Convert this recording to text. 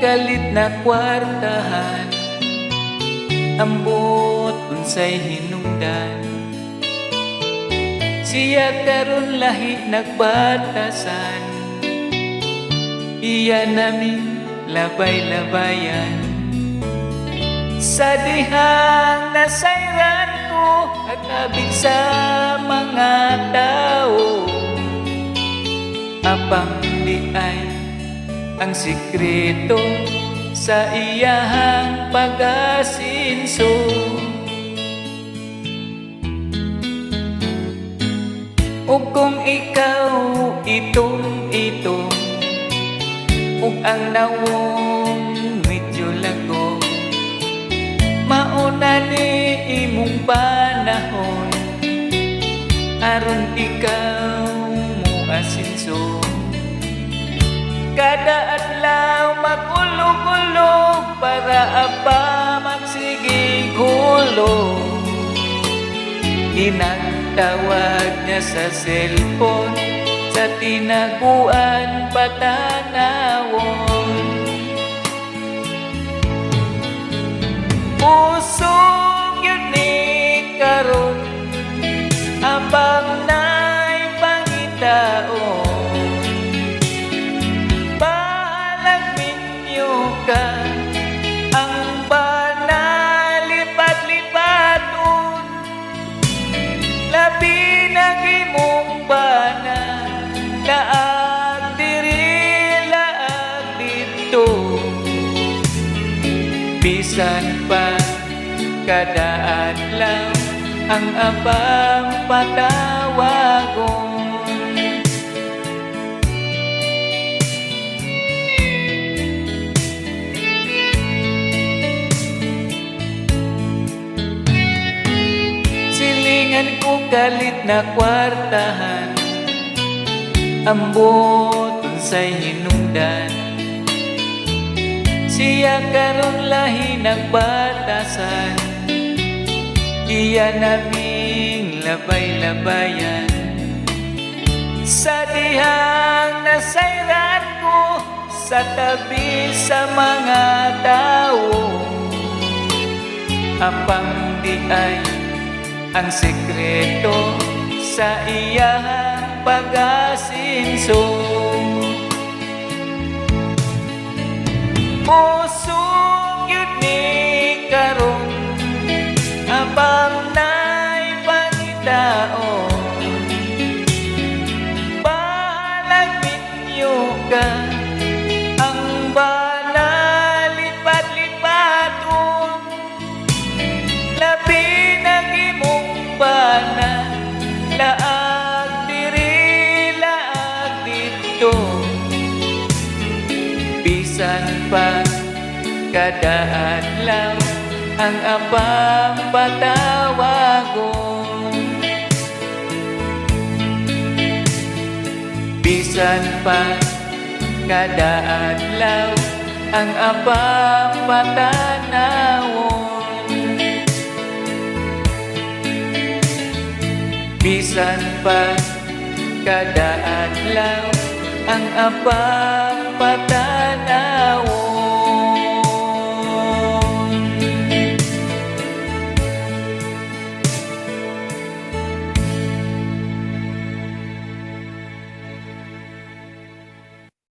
kalit na kwartahan, ambot unsay hinungdan. Siya karon lahi nagbatasan, iya namin labay-labayan. Sa dihang nasayran ko at abig sa mga tao, apang di ay ang sikreto sa iyahang pag-asinso. Ug kung ikaw itong ug ang nawong medyo lago, mauna ni imong panahon aron ikaw mo asinso. Kada adlaw magulo-gulo para apa magsigig hulo. Inagtawag niya sa cellphone, sa tinaguan patanawon. Pusog yun ni karon, abang na'y pangitaon. Ka ang banalipad-lipadon, labi ng imong bana, laag diri laag dito. Bisan pa kada adlaw ang abang patawagon. Ko kalit na kwartahan, ambot unsay hinungdan. Siya karon lahi nagbatasan, iya naming labay-labayan. Sa dihang nasayran ko sa tabi sa mga tao, apang di ay ang sekreto sa iyang pag-asinso. Pusog yun ni karon, abang na'y pangitaon. Palagmit niyo ka ang banalipad-lipadon, labi bana, laag diri laag dito. Bisan pa kada adlaw ang abang patawagon. Bisan pa kada adlaw ang abang patanawon. Bisan pa kada adlaw ang abang patanawon.